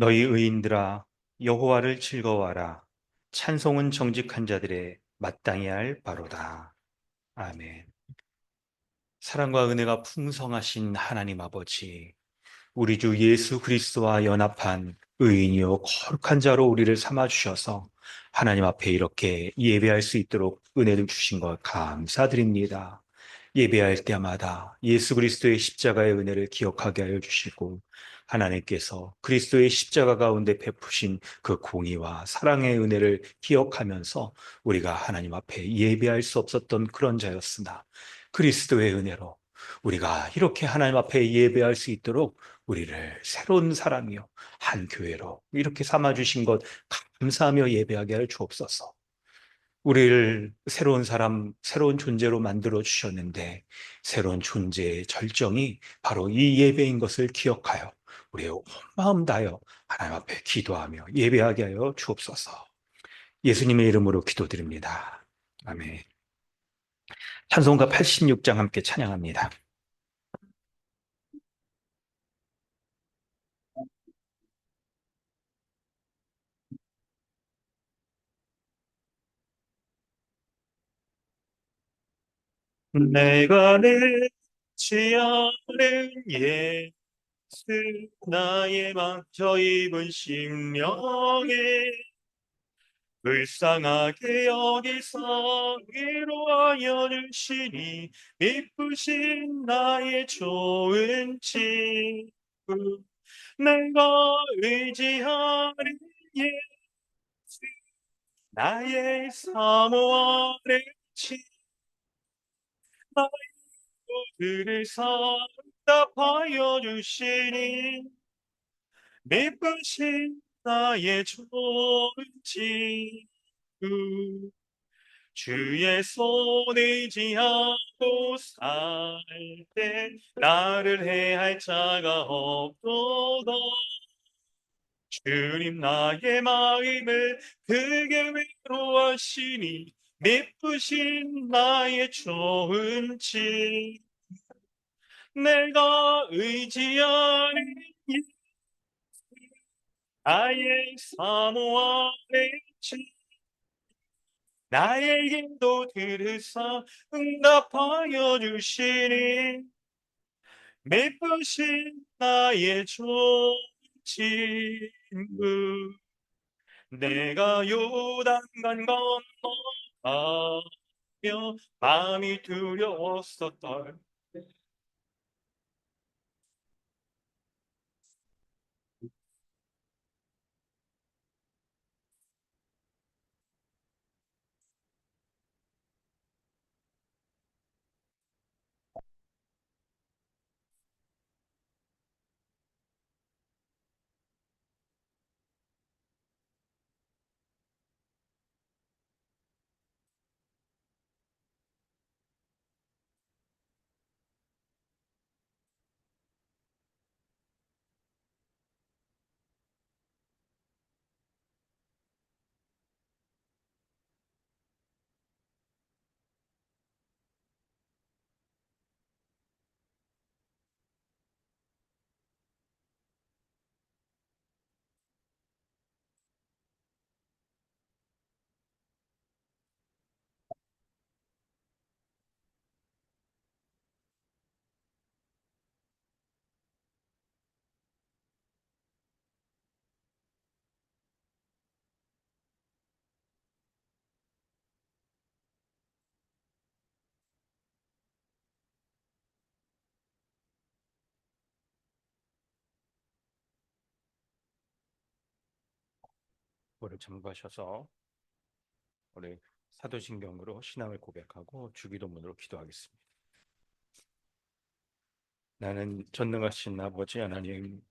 너희 의인들아 여호와를 즐거워하라. 찬송은 정직한 자들의 마땅히 할 바로다. 아멘. 사랑과 은혜가 풍성하신 하나님 아버지, 우리 주 예수 그리스도와 연합한 의인이요 거룩한 자로 우리를 삼아 주셔서 하나님 앞에 이렇게 예배할 수 있도록 은혜를 주신 것 감사드립니다. 예배할 때마다 예수 그리스도의 십자가의 은혜를 기억하게 하여 주시고 하나님께서 그리스도의 십자가 가운데 베푸신 그 공의와 사랑의 은혜를 기억하면서 우리가 하나님 앞에 예배할 수 없었던 그런 자였으나 그리스도의 은혜로 우리가 이렇게 하나님 앞에 예배할 수 있도록 우리를 새로운 사람이요 한 교회로 이렇게 삼아 주신 것 감사하며 예배하게 할 주옵소서. 우리를 새로운 사람, 새로운 존재로 만들어 주셨는데 새로운 존재의 절정이 바로 이 예배인 것을 기억하여 우리의 온 마음 다하여 하나님 앞에 기도하며 예배하게 하여 주옵소서. 예수님의 이름으로 기도드립니다. 아멘. 찬송가 86장 함께 찬양합니다. 내가 내지 않은 예수 나의 망쳐 입은 심령에 불쌍하게 여기서 위로하여 주시니 미쁘신 나의 좋은 친구 내가 의지하는 예수 나의 사모하는 친구 나의 모두를 상답하여 주시니 미쁘신 나의 좋은 친구 주의 손 의지하고 살 때 나를 해할 자가 없도다. 주님 나의 마음을 크게 위로하시니 미쁘신 나의 좋은 친 내가 의지하는 나의 사모하는 친 나의 기도 들으사 응답하여 주시니 미쁘신 나의 좋은 친구 내가 요단강 건너가며 마음이 두려웠었던 오늘 참고하셔서 우리 사도신경으로 신앙을 고백하고 주기도문으로 기도하겠습니다. 나는 전능하신 아버지 하나님,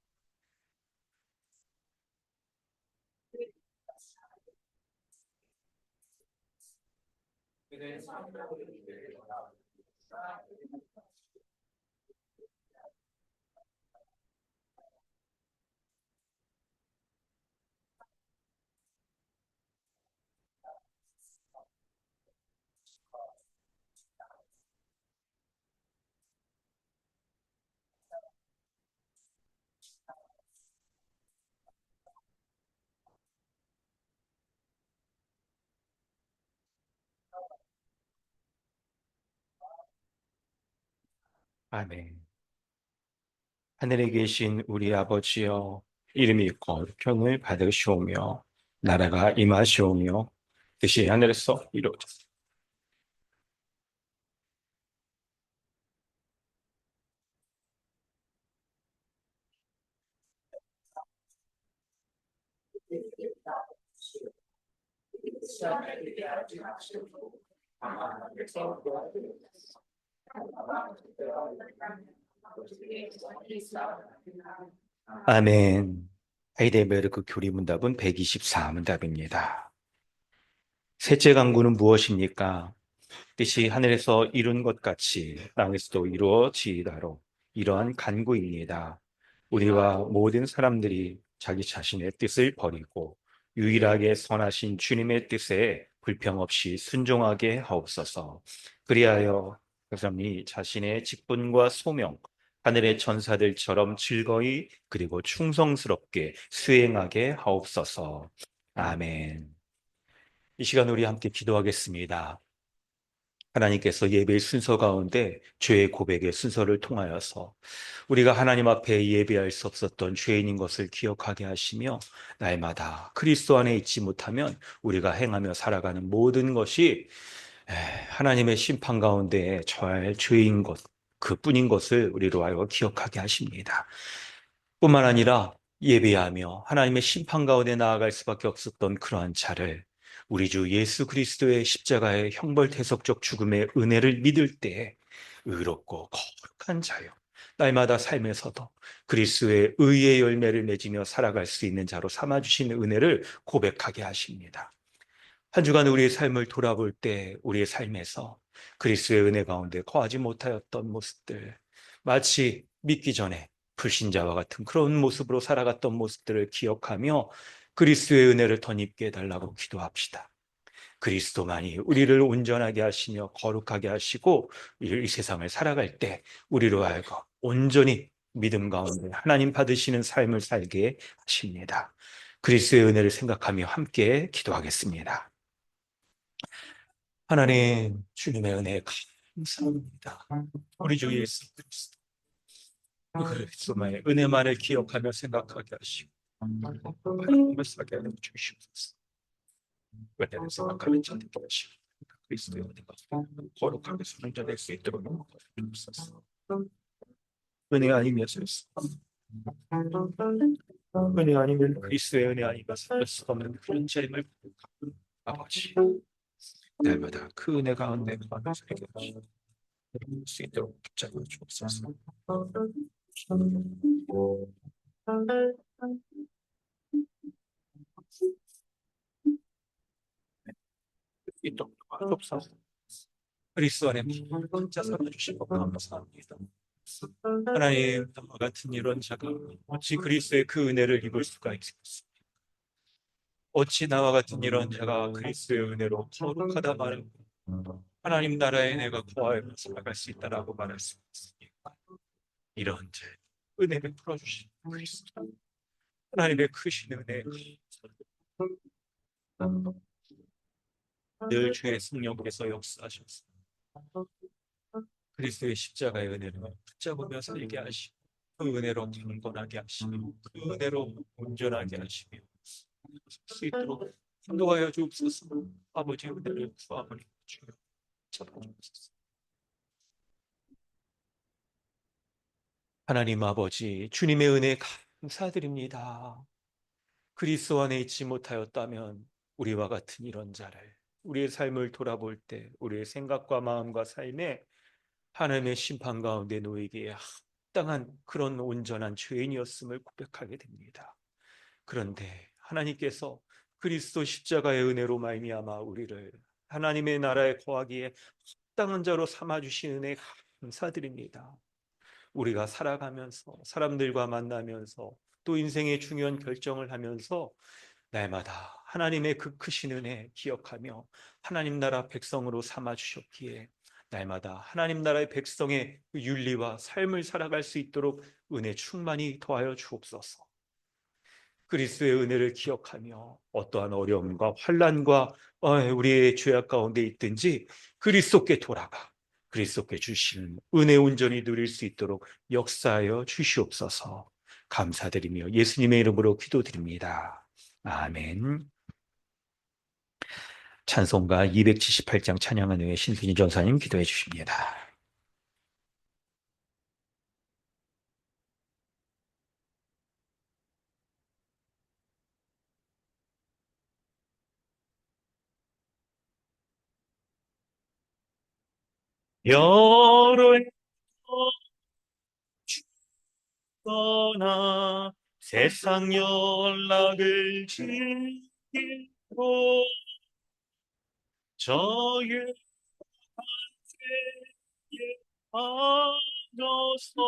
아멘. 하늘에 계신 우리 아버지여, 이름이 거룩형을 받으시오며 나라가 임하시오며 뜻이 하늘에서 이루어졌습니다. 아멘. 하이델베르크 교리문답은 124문답입니다. 셋째 강구는 무엇입니까? 뜻이 하늘에서 이룬 것 같이 땅에서도 이루어지이다로 이러한 간구입니다. 우리와 모든 사람들이 자기 자신의 뜻을 버리고 유일하게 선하신 주님의 뜻에 불평 없이 순종하게 하옵소서. 그리하여 그 사람이 자신의 직분과 소명, 하늘의 천사들처럼 즐거이 그리고 충성스럽게 수행하게 하옵소서. 아멘. 이 시간 우리 함께 기도하겠습니다. 하나님께서 예배의 순서 가운데 죄의 고백의 순서를 통하여서 우리가 하나님 앞에 예배할 수 없었던 죄인인 것을 기억하게 하시며 날마다 그리스도 안에 있지 못하면 우리가 행하며 살아가는 모든 것이 하나님의 심판 가운데 처할 죄인 것, 그뿐인 것을 우리로 하여 기억하게 하십니다. 뿐만 아니라 예배하며 하나님의 심판 가운데 나아갈 수밖에 없었던 그러한 자를 우리 주 예수 그리스도의 십자가의 형벌대속적 죽음의 은혜를 믿을 때에 의롭고 거룩한 자요, 날마다 삶에서도 그리스도의 의의 열매를 맺으며 살아갈 수 있는 자로 삼아주신 은혜를 고백하게 하십니다. 한 주간 우리의 삶을 돌아볼 때 우리의 삶에서 그리스도의 은혜 가운데 거하지 못하였던 모습들, 마치 믿기 전에 불신자와 같은 그런 모습으로 살아갔던 모습들을 기억하며 그리스도의 은혜를 덧입게 해달라고 기도합시다. 그리스도만이 우리를 온전하게 하시며 거룩하게 하시고 이 세상을 살아갈 때 우리로 하여금 온전히 믿음 가운데 하나님 받으시는 삶을 살게 하십니다. 그리스도의 은혜를 생각하며 함께 기도하겠습니다. 하나님, 주님의 은혜에 감사합니다. 우리 주 예수 그리스도, 그리스도만의 은혜만을 기억하며 생각하게 하시고 하나님을 사게 하여 주시옵소서. 은혜를 생각하는 자 되게 하시고 그리스도의 은혜가 거룩하게 순종될 수 있도록 주옵소서. 은혜 아니면 은혜 아니면 그리스도의 은혜 아니면 살 수 없는 그런 죄임을 고백하는 아버지, 날마다 그 은혜 가운데 거하며 살게 하시고 수 있도록 붙잡아 주옵소서. 있도록 도와주옵소서. 그리스도 안에 혼자 살아주신 것 감사합니다. 하나님, 나와 같은 이런 자가 어찌 그리스도의 그 은혜를 입을 수가 있겠습니까? 어찌 나와 같은 이런 자가 그리스도의 은혜로 거룩하다 말하고 하나님 나라에 내가 거하여 살아갈 수 있다라고 말할 수 있습니까? 이런 자 은혜를 풀어주신 그리스도, 하나님의 크신 은혜, 늘 주의 성령께서 역사하셔서 그리스도의 십자가의 은혜를 붙잡으며 살게 하시고 그 은혜로 강건하게 하시며 그 은혜로 온전하게 하시며 수 있도록 인도하여 주옵소서. 아버지의 은혜를 구하오니 주여 잡아주옵소서. 하나님 아버지, 주님의 은혜 감사드립니다. 그리스도 안에 있지 못하였다면 우리와 같은 이런 자를 우리의 삶을 돌아볼 때 우리의 생각과 마음과 삶에 하나님의 심판 가운데 놓이기에 합당한 그런 온전한 죄인이었음을 고백하게 됩니다. 그런데 하나님께서 그리스도 십자가의 은혜로 말미암아 우리를 하나님의 나라에 거하기에 합당한 자로 삼아 주신 은혜 감사드립니다. 우리가 살아가면서 사람들과 만나면서 또 인생의 중요한 결정을 하면서 날마다 하나님의 그 크신 은혜 기억하며 하나님 나라 백성으로 삼아 주셨기에 날마다 하나님 나라의 백성의 그 윤리와 삶을 살아갈 수 있도록 은혜 충만히 더하여 주옵소서. 그리스도의 은혜를 기억하며 어떠한 어려움과 환난과 우리의 죄악 가운데 있든지 그리스도께 돌아가 그리스도께 주시는 은혜 온전히 누릴 수 있도록 역사하여 주시옵소서. 감사드리며 예수님의 이름으로 기도드립니다. 아멘. 찬송가 278장 찬양한 후에 신순희 전사님 기도해 주십니다. 여로의 떠나 세상 연락을 즐기고 저의 죄에 빠져서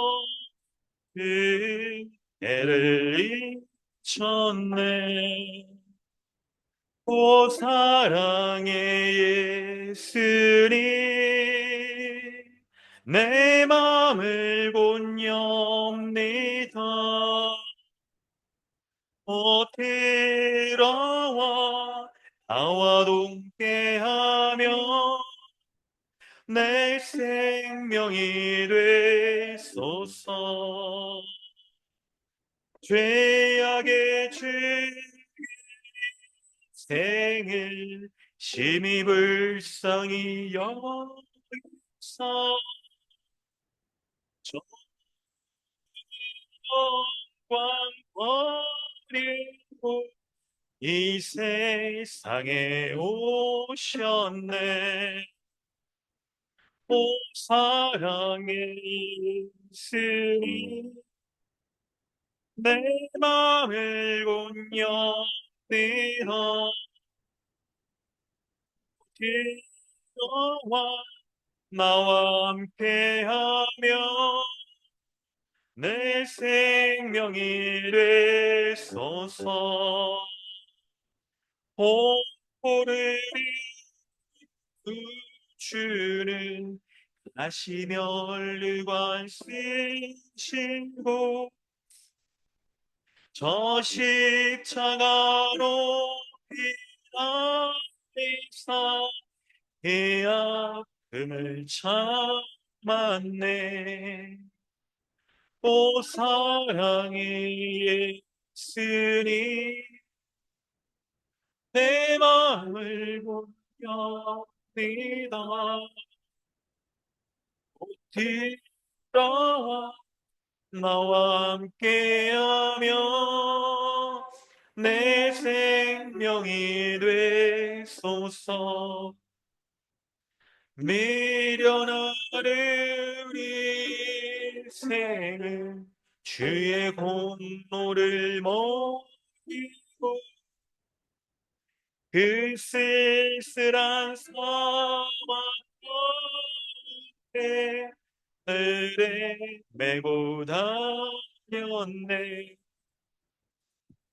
그 애를 잊혔네. 오 사랑의 예수님 내 맘을 곧엽니다. 오 들어와 나와 동행하며 내 생명이 되소서. 죄악의 생을 심히 불쌍히 여기사 정광 버리고 이 세상에 오셨네. 오 사랑의 예수님 내 맘을 온전히라 너와 나와 함께하며 내 생명이 되소서. 보호를 주는 다시 멸류관 쓰시고 저 십자가로 피하사 그 아픔을 참았네. 오 사랑의 예수님 내 마음을 보렵니다. 뒤돌아와 나와 함께하며 내 생명이 되소서. 미련한 우리 생은 주의 공로를 먹이고 그 쓸쓸한 사막 가운데 들에 메고 다녔네.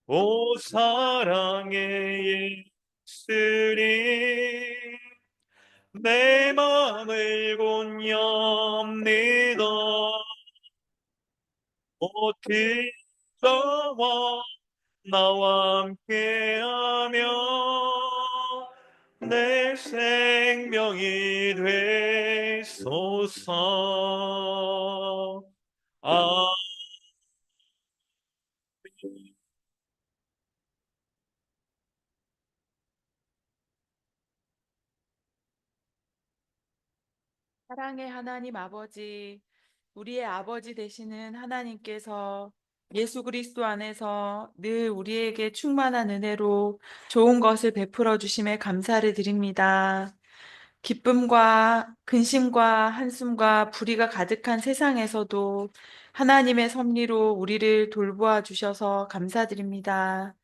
오 사랑의 예수님 내 맘을 곧엽니다. 오 들어와 나와 함께하며 내 생명이 되소서. 아멘. 사랑의 하나님 아버지, 우리의 아버지 되시는 하나님께서 예수 그리스도 안에서 늘 우리에게 충만한 은혜로 좋은 것을 베풀어 주심에 감사를 드립니다. 기쁨과 근심과 한숨과 불의가 가득한 세상에서도 하나님의 섭리로 우리를 돌보아 주셔서 감사드립니다.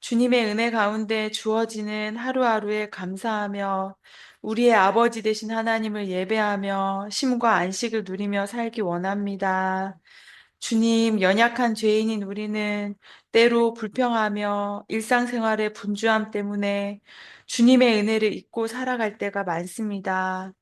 주님의 은혜 가운데 주어지는 하루하루에 감사하며 우리의 아버지 되신 하나님을 예배하며 쉼과 안식을 누리며 살기 원합니다. 주님, 연약한 죄인인 우리는 때로 불평하며 일상생활의 분주함 때문에 주님의 은혜를 잊고 살아갈 때가 많습니다.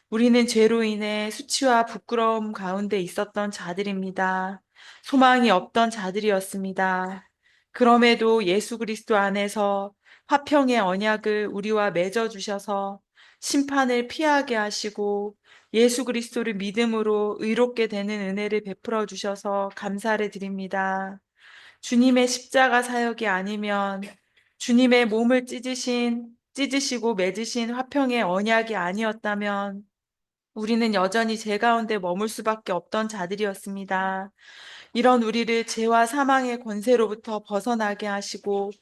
우리는 죄로 인해 수치와 부끄러움 가운데 있었던 자들입니다. 소망이 없던 자들이었습니다. 그럼에도 예수 그리스도 안에서 화평의 언약을 우리와 맺어 주셔서 심판을 피하게 하시고 예수 그리스도를 믿음으로 의롭게 되는 은혜를 베풀어 주셔서 감사를 드립니다. 주님의 십자가 사역이 아니면 주님의 몸을 찢으시고 맺으신 화평의 언약이 아니었다면 우리는 여전히 죄 가운데 머물 수밖에 없던 자들이었습니다. 이런 우리를 죄와 사망의 권세로부터 벗어나게 하시고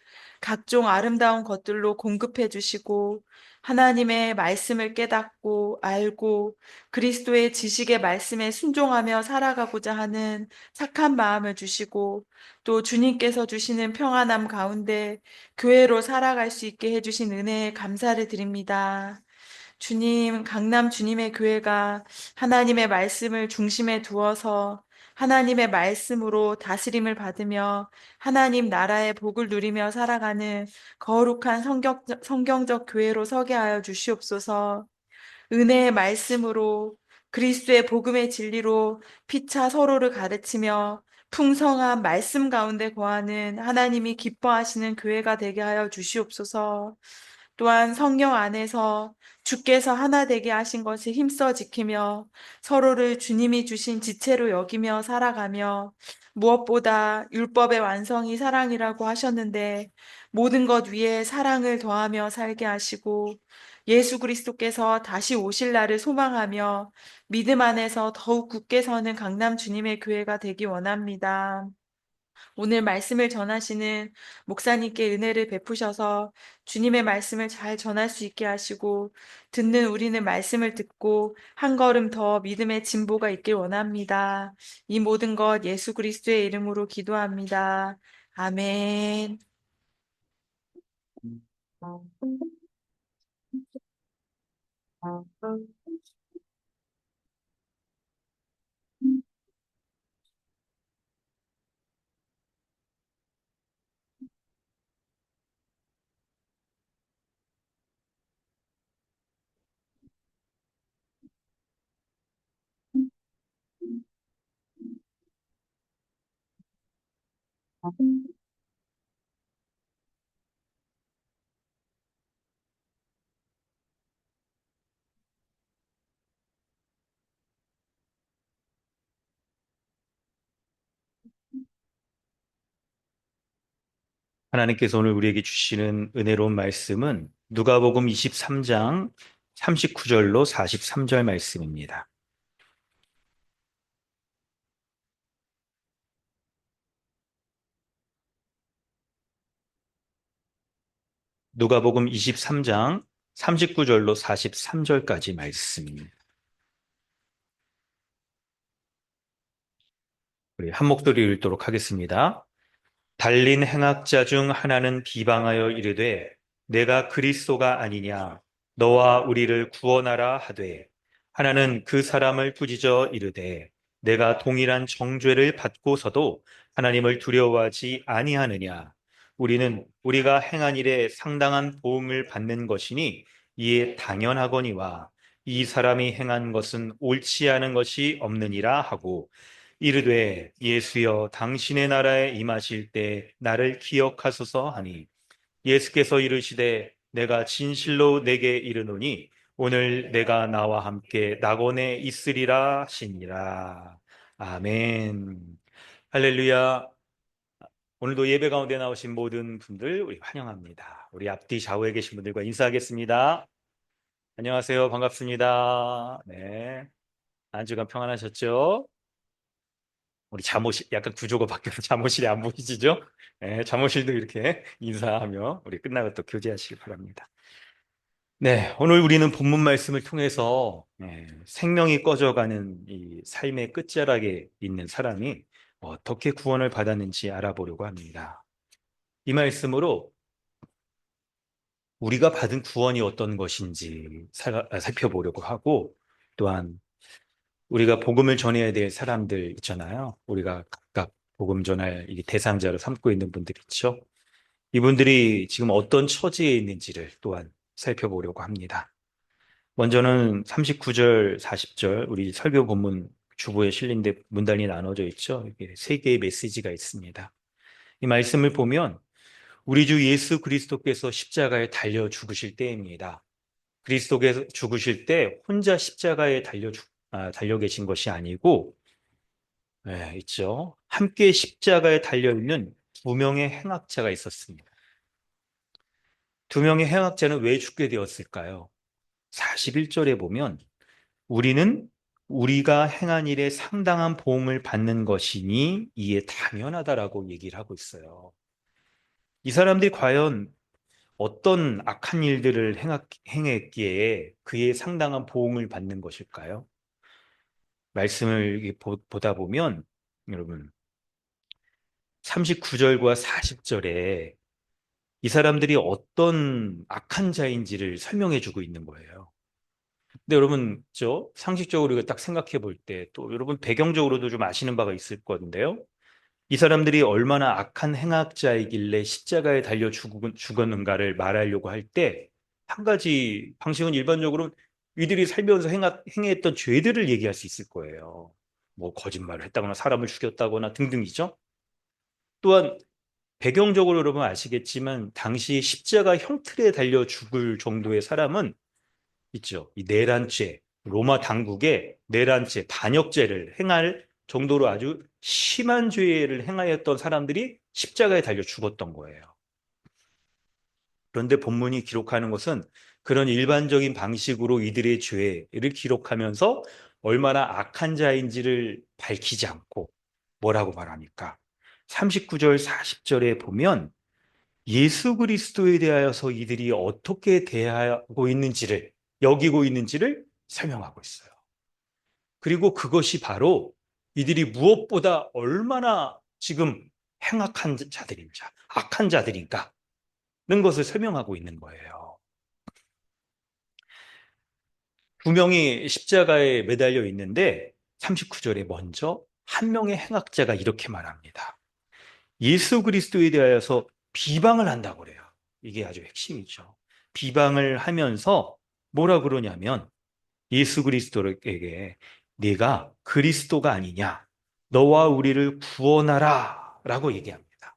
각종 아름다운 것들로 공급해 주시고 하나님의 말씀을 깨닫고 알고 그리스도의 지식의 말씀에 순종하며 살아가고자 하는 착한 마음을 주시고 또 주님께서 주시는 평안함 가운데 교회로 살아갈 수 있게 해주신 은혜에 감사를 드립니다. 주님, 강남 주님의 교회가 하나님의 말씀을 중심에 두어서 하나님의 말씀으로 다스림을 받으며 하나님 나라의 복을 누리며 살아가는 거룩한 성경적 교회로 서게 하여 주시옵소서. 은혜의 말씀으로 그리스도의 복음의 진리로 피차 서로를 가르치며 풍성한 말씀 가운데 거하는 하나님이 기뻐하시는 교회가 되게 하여 주시옵소서. 또한 성령 안에서 주께서 하나 되게 하신 것을 힘써 지키며 서로를 주님이 주신 지체로 여기며 살아가며 무엇보다 율법의 완성이 사랑이라고 하셨는데 모든 것 위에 사랑을 더하며 살게 하시고 예수 그리스도께서 다시 오실 날을 소망하며 믿음 안에서 더욱 굳게 서는 강남 주님의 교회가 되기 원합니다. 오늘 말씀을 전하시는 목사님께 은혜를 베푸셔서 주님의 말씀을 잘 전할 수 있게 하시고 듣는 우리는 말씀을 듣고 한 걸음 더 믿음의 진보가 있길 원합니다. 이 모든 것 예수 그리스도의 이름으로 기도합니다. 아멘. 하나님께서 오늘 우리에게 주시는 은혜로운 말씀은 누가복음 23장 39절로 43절 말씀입니다. 누가복음 23장 39절로 43절까지 말씀입니다. 우리 한 목소리 읽도록 하겠습니다. 달린 행악자 중 하나는 비방하여 이르되 내가 그리스도가 아니냐 너와 우리를 구원하라 하되 하나는 그 사람을 꾸짖어 이르되 내가 동일한 정죄를 받고서도 하나님을 두려워하지 아니하느냐 우리는 우리가 행한 일에 상당한 보응을 받는 것이니 이에 당연하거니와 이 사람이 행한 것은 옳지 않은 것이 없느니라 하고 이르되 예수여 당신의 나라에 임하실 때 나를 기억하소서 하니 예수께서 이르시되 내가 진실로 내게 이르노니 오늘 내가 나와 함께 낙원에 있으리라 하시니라. 아멘. 할렐루야. 오늘도 예배 가운데 나오신 모든 분들 우리 환영합니다. 우리 앞뒤 좌우에 계신 분들과 인사하겠습니다. 안녕하세요. 반갑습니다. 네. 한 주간 평안하셨죠? 우리 잠옷이 약간 구조가 바뀌어서 잠옷이 안 보이시죠? 네, 잠옷실도 이렇게 인사하며 우리 끝나고 또 교제하시기 바랍니다. 네, 오늘 우리는 본문 말씀을 통해서 생명이 꺼져가는 이 삶의 끝자락에 있는 사람이 어떻게 구원을 받았는지 알아보려고 합니다. 이 말씀으로 우리가 받은 구원이 어떤 것인지 살펴보려고 하고, 또한 우리가 복음을 전해야 될 사람들 있잖아요. 우리가 각각 복음 전할 이 대상자로 삼고 있는 분들 있죠. 이분들이 지금 어떤 처지에 있는지를 또한 살펴보려고 합니다. 먼저는 39절, 40절 우리 설교 본문 주보에 실린 데 문단이 나눠져 있죠. 이게 세 개의 메시지가 있습니다. 이 말씀을 보면 우리 주 예수 그리스도께서 십자가에 달려 죽으실 때입니다. 그리스도께서 죽으실 때 혼자 십자가에 달려 계신 것이 아니고, 있죠. 함께 십자가에 달려 있는 두 명의 행악자가 있었습니다. 두 명의 행악자는 왜 죽게 되었을까요? 41절에 보면 우리는 우리가 행한 일에 상당한 보응을 받는 것이니 이에 당연하다라고 얘기를 하고 있어요. 이 사람들이 과연 어떤 악한 일들을 행했기에 그에 상당한 보응을 받는 것일까요? 말씀을 보다 보면 여러분 39절과 40절에 이 사람들이 어떤 악한 자인지를 설명해 주고 있는 거예요. 근데 여러분 저 상식적으로 이거 딱 생각해 볼 때 또 여러분 배경적으로도 좀 아시는 바가 있을 건데요. 이 사람들이 얼마나 악한 행악자이길래 십자가에 달려 죽었는가를 말하려고 할 때 한 가지 방식은 일반적으로 이들이 살면서 행했던 죄들을 얘기할 수 있을 거예요. 뭐 거짓말을 했다거나 사람을 죽였다거나 등등이죠. 또한 배경적으로 여러분 아시겠지만 당시 십자가 형틀에 달려 죽을 정도의 사람은 있죠. 이 내란죄, 로마 당국의 내란죄, 반역죄를 행할 정도로 아주 심한 죄를 행하였던 사람들이 십자가에 달려 죽었던 거예요. 그런데 본문이 기록하는 것은 그런 일반적인 방식으로 이들의 죄를 기록하면서 얼마나 악한 자인지를 밝히지 않고 뭐라고 말합니까? 39절, 40절에 보면 예수 그리스도에 대하여서 이들이 어떻게 대하고 있는지를, 여기고 있는지를 설명하고 있어요. 그리고 그것이 바로 이들이 무엇보다 얼마나 지금 행악한 자들인가, 악한 자들인가는 것을 설명하고 있는 거예요. 두 명이 십자가에 매달려 있는데 39절에 먼저 한 명의 행악자가 이렇게 말합니다. 예수 그리스도에 대하여서 비방을 한다고 그래요. 이게 아주 핵심이죠. 비방을 하면서 뭐라 그러냐면 예수 그리스도에게 네가 그리스도가 아니냐, 너와 우리를 구원하라 라고 얘기합니다.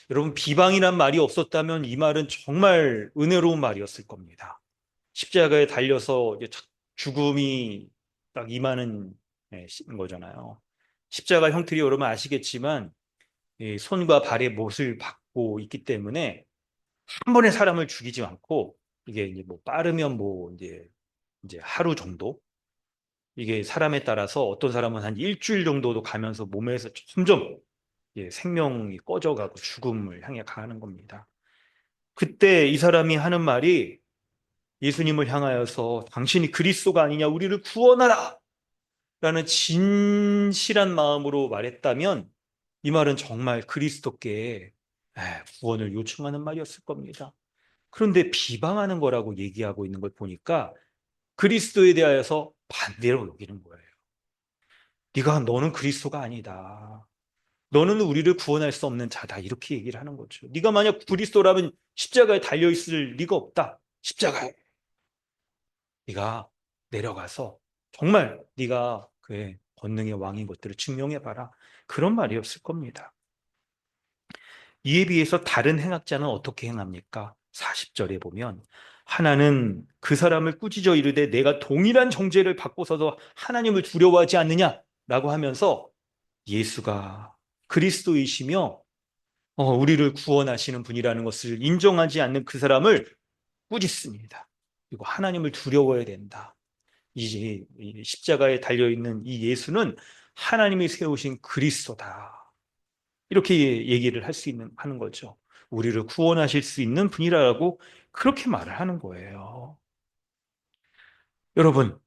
여러분 비방이란 말이 없었다면 이 말은 정말 은혜로운 말이었을 겁니다. 십자가에 달려서 죽음이 딱 임하는 거잖아요. 십자가 형틀이 여러분 아시겠지만 손과 발의 못을 받고 있기 때문에 한 번에 사람을 죽이지 않고 이게 이제 뭐 빠르면 뭐 이제 하루 정도, 이게 사람에 따라서 어떤 사람은 한 일주일 정도도 가면서 몸에서 점점 생명이 꺼져가고 죽음을 향해 가는 겁니다. 그때 이 사람이 하는 말이 예수님을 향하여서 당신이 그리스도가 아니냐, 우리를 구원하라 라는 진실한 마음으로 말했다면 이 말은 정말 그리스도께 구원을 요청하는 말이었을 겁니다. 그런데 비방하는 거라고 얘기하고 있는 걸 보니까 그리스도에 대하여서 반대로 여기는 거예요. 너는 그리스도가 아니다. 너는 우리를 구원할 수 없는 자다. 이렇게 얘기를 하는 거죠. 네가 만약 그리스도라면 십자가에 달려있을 리가 없다. 십자가에 네가 내려가서 정말 네가 그의 권능의 왕인 것들을 증명해봐라. 그런 말이었을 겁니다. 이에 비해서 다른 행악자는 어떻게 행합니까? 40절에 보면 하나는 그 사람을 꾸짖어 이르되 내가 동일한 정죄를 받고서도 하나님을 두려워하지 않느냐라고 하면서 예수가 그리스도이시며 우리를 구원하시는 분이라는 것을 인정하지 않는 그 사람을 꾸짖습니다. 그리고 하나님을 두려워해야 된다. 이 십자가에 달려있는 이 예수는 하나님이 세우신 그리스도다. 이렇게 얘기를 할 수 하는 거죠. 우리를 구원하실 수 있는 분이라고 그렇게 말을 하는 거예요. 여러분,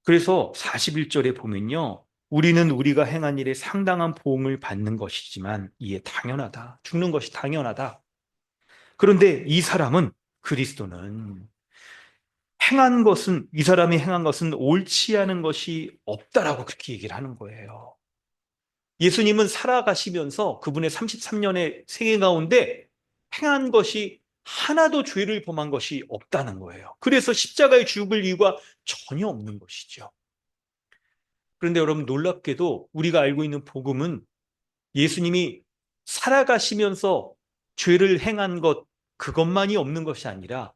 그래서 41절에 보면요. 우리는 우리가 행한 일에 상당한 보응을 받는 것이지만 이에 당연하다. 죽는 것이 당연하다. 그런데 이 사람은 그리스도는 이 사람이 행한 것은 옳지 않은 것이 없다라고 그렇게 얘기를 하는 거예요. 예수님은 살아가시면서 그분의 33년의 생애 가운데 행한 것이 하나도 죄를 범한 것이 없다는 거예요. 그래서 십자가에 죽을 이유가 전혀 없는 것이죠. 그런데 여러분 놀랍게도 우리가 알고 있는 복음은 예수님이 살아가시면서 죄를 행한 것 그것만이 없는 것이 아니라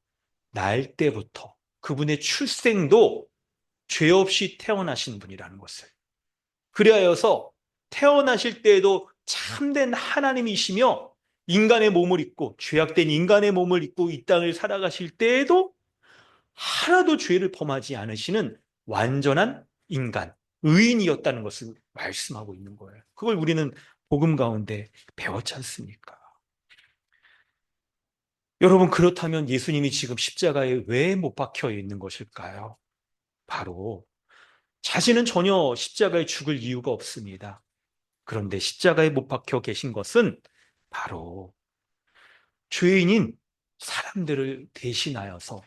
날 때부터 그분의 출생도 죄 없이 태어나신 분이라는 것을 그리하여서 태어나실 때에도 참된 하나님이시며 인간의 몸을 입고 죄악된 인간의 몸을 입고 이 땅을 살아가실 때에도 하나도 죄를 범하지 않으시는 완전한 인간, 의인이었다는 것을 말씀하고 있는 거예요. 그걸 우리는 복음 가운데 배웠지 않습니까? 여러분, 그렇다면 예수님이 지금 십자가에 왜 못 박혀 있는 것일까요? 바로 자신은 전혀 십자가에 죽을 이유가 없습니다. 그런데 십자가에 못 박혀 계신 것은 바로 죄인인 사람들을 대신하여서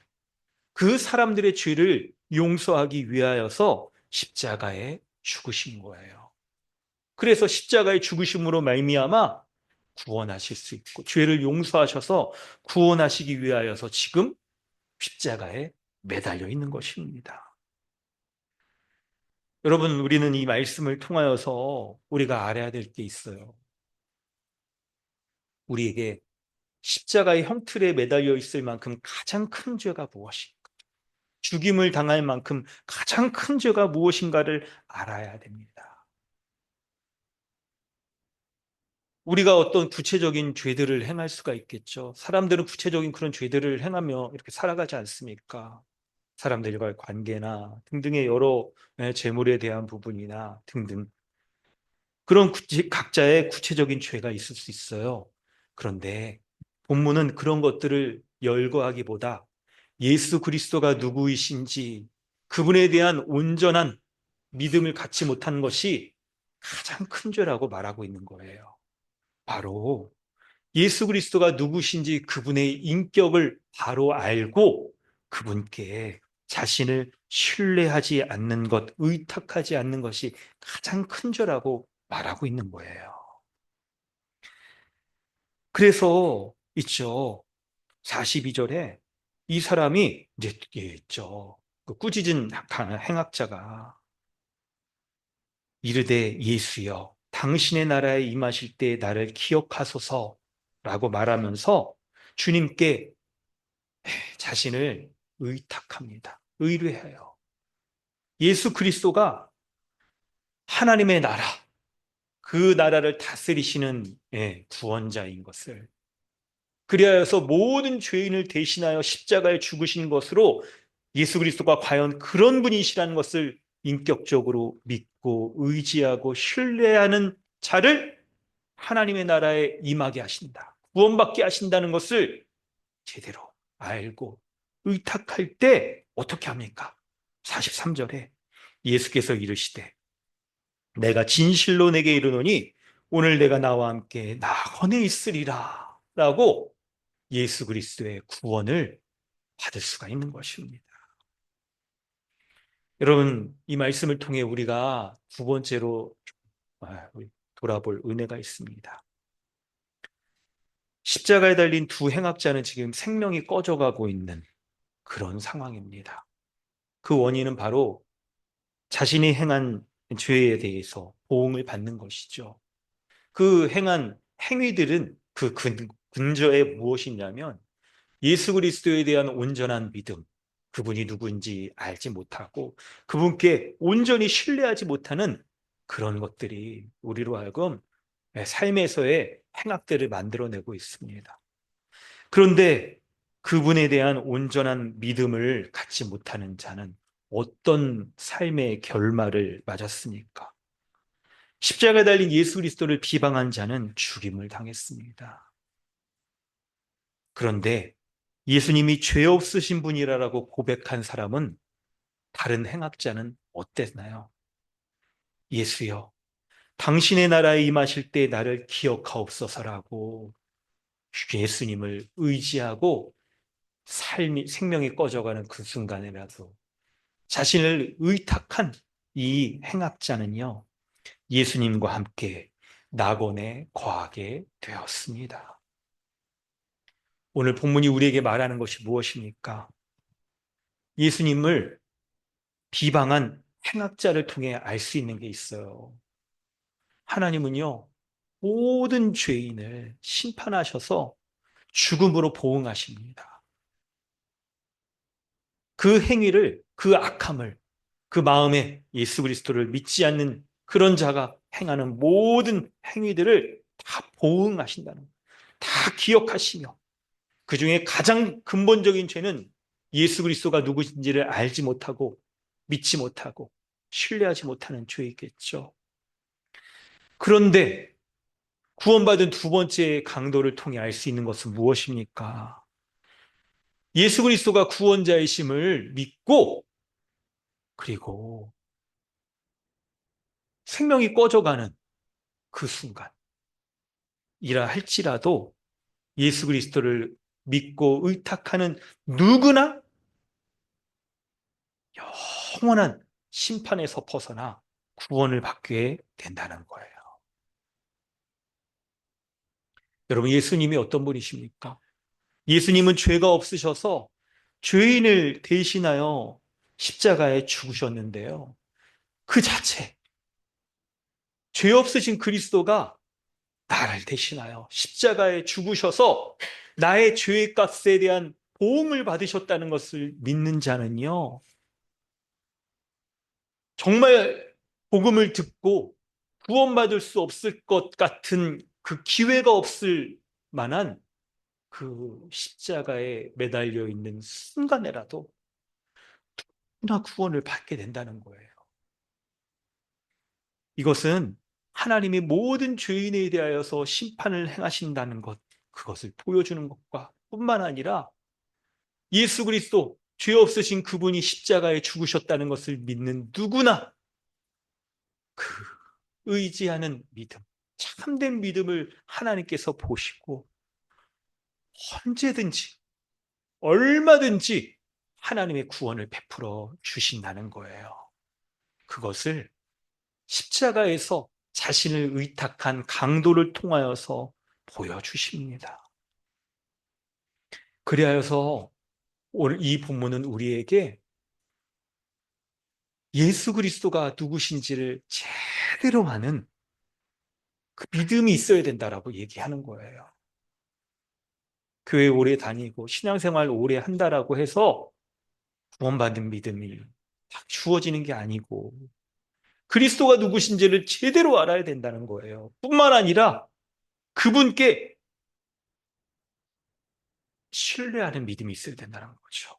그 사람들의 죄를 용서하기 위하여서 십자가에 죽으신 거예요. 그래서 십자가의 죽으심으로 말미암아 구원하실 수 있고 죄를 용서하셔서 구원하시기 위하여서 지금 십자가에 매달려 있는 것입니다. 여러분, 우리는 이 말씀을 통하여서 우리가 알아야 될 게 있어요. 우리에게 십자가의 형틀에 매달려 있을 만큼 가장 큰 죄가 무엇인가? 죽임을 당할 만큼 가장 큰 죄가 무엇인가를 알아야 됩니다. 우리가 어떤 구체적인 죄들을 행할 수가 있겠죠. 사람들은 구체적인 그런 죄들을 행하며 이렇게 살아가지 않습니까? 사람들과의 관계나 등등의 여러 재물에 대한 부분이나 등등. 그런 각자의 구체적인 죄가 있을 수 있어요. 그런데 본문은 그런 것들을 열거하기보다 예수 그리스도가 누구이신지 그분에 대한 온전한 믿음을 갖지 못한 것이 가장 큰 죄라고 말하고 있는 거예요. 바로 예수 그리스도가 누구신지 그분의 인격을 바로 알고 그분께 자신을 신뢰하지 않는 것, 의탁하지 않는 것이 가장 큰 죄라고 말하고 있는 거예요. 그래서 있죠. 42절에 이 사람이 이제 있죠. 그 꾸짖은 행악자가 이르되 예수여 당신의 나라에 임하실 때 나를 기억하소서라고 말하면서 주님께 자신을 의탁합니다. 의뢰해요. 예수 그리스도가 하나님의 나라, 그 나라를 다스리시는 구원자인 것을 그리하여서 모든 죄인을 대신하여 십자가에 죽으신 것으로 예수 그리스도가 과연 그런 분이시라는 것을 인격적으로 믿고 의지하고 신뢰하는 자를 하나님의 나라에 임하게 하신다. 구원받게 하신다는 것을 제대로 알고 의탁할 때 어떻게 합니까? 43절에 예수께서 이르시되 내가 진실로 내게 이르노니 오늘 내가 나와 함께 낙원에 있으리라 라고 예수 그리스도의 구원을 받을 수가 있는 것입니다. 여러분, 이 말씀을 통해 우리가 두 번째로 돌아볼 은혜가 있습니다. 십자가에 달린 두 행악자는 지금 생명이 꺼져가고 있는 그런 상황입니다. 그 원인은 바로 자신이 행한 죄에 대해서 보응을 받는 것이죠. 그 행한 행위들은 그 근저에 무엇이냐면 예수 그리스도에 대한 온전한 믿음, 그분이 누구인지 알지 못하고 그분께 온전히 신뢰하지 못하는 그런 것들이 우리로 하여금 삶에서의 행악들을 만들어내고 있습니다. 그런데 그분에 대한 온전한 믿음을 갖지 못하는 자는 어떤 삶의 결말을 맞았습니까? 십자가에 달린 예수 그리스도를 비방한 자는 죽임을 당했습니다. 그런데 예수님이 죄 없으신 분이라고 고백한 사람은, 다른 행악자는 어땠나요? 예수여, 당신의 나라에 임하실 때 나를 기억하옵소서라고 예수님을 의지하고 생명이 꺼져가는 그 순간이라도 자신을 의탁한 이 행악자는요, 예수님과 함께 낙원에 거하게 되었습니다. 오늘 본문이 우리에게 말하는 것이 무엇입니까? 예수님을 비방한 행악자를 통해 알 수 있는 게 있어요. 하나님은요, 모든 죄인을 심판하셔서 죽음으로 보응하십니다. 그 행위를, 그 악함을, 그 마음에 예수 그리스도를 믿지 않는 그런 자가 행하는 모든 행위들을 다 보응하신다는 거예요. 다 기억하시며, 그 중에 가장 근본적인 죄는 예수 그리스도가 누구신지를 알지 못하고 믿지 못하고 신뢰하지 못하는 죄이겠죠. 그런데 구원받은 두 번째 강도를 통해 알 수 있는 것은 무엇입니까? 예수 그리스도가 구원자이심을 믿고, 그리고 생명이 꺼져가는 그 순간이라 할지라도 예수 그리스도를 믿고 의탁하는 누구나 영원한 심판에서 벗어나 구원을 받게 된다는 거예요. 여러분, 예수님이 어떤 분이십니까? 예수님은 죄가 없으셔서 죄인을 대신하여 십자가에 죽으셨는데요. 그 자체, 죄 없으신 그리스도가 나를 대신하여 십자가에 죽으셔서 나의 죄의 값에 대한 보응을 받으셨다는 것을 믿는 자는요, 정말 복음을 듣고 구원받을 수 없을 것 같은 그 기회가 없을 만한 그 십자가에 매달려 있는 순간에라도 누구나 구원을 받게 된다는 거예요. 이것은 하나님이 모든 죄인에 대하여서 심판을 행하신다는 것, 그것을 보여주는 것과 뿐만 아니라 예수 그리스도, 죄 없으신 그분이 십자가에 죽으셨다는 것을 믿는 누구나 그 의지하는 믿음, 참된 믿음을 하나님께서 보시고 언제든지, 얼마든지 하나님의 구원을 베풀어 주신다는 거예요. 그것을 십자가에서 자신을 의탁한 강도를 통하여서 보여주십니다. 그리하여서 오늘 이 본문은 우리에게 예수 그리스도가 누구신지를 제대로 아는 그 믿음이 있어야 된다라고 얘기하는 거예요. 교회 오래 다니고 신앙생활 오래 한다라고 해서 구원받은 믿음이 딱 주어지는 게 아니고, 그리스도가 누구신지를 제대로 알아야 된다는 거예요. 뿐만 아니라 그분께 신뢰하는 믿음이 있어야 된다는 거죠.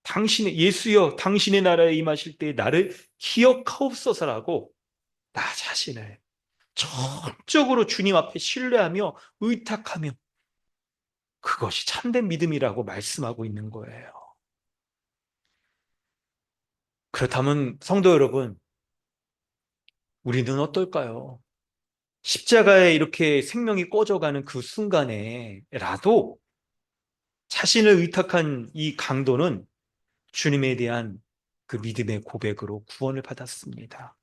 당신의 예수여, 당신의 나라에 임하실 때 나를 기억하옵소서라고 나 자신을 전적으로 주님 앞에 신뢰하며 의탁하며, 그것이 참된 믿음이라고 말씀하고 있는 거예요. 그렇다면 성도 여러분, 우리는 어떨까요? 십자가에 이렇게 생명이 꺼져가는 그 순간에라도 자신을 의탁한 이 강도는 주님에 대한 그 믿음의 고백으로 구원을 받았습니다.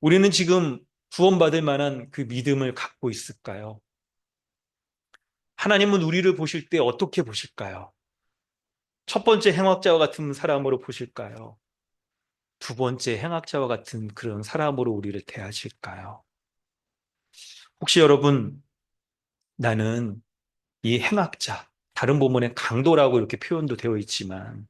우리는 지금 구원받을 만한 그 믿음을 갖고 있을까요? 하나님은 우리를 보실 때 어떻게 보실까요? 첫 번째 행악자와 같은 사람으로 보실까요? 두 번째 행악자와 같은 그런 사람으로 우리를 대하실까요? 혹시 여러분, 나는 이 행악자, 다른 본문에 강도라고 이렇게 표현도 되어 있지만,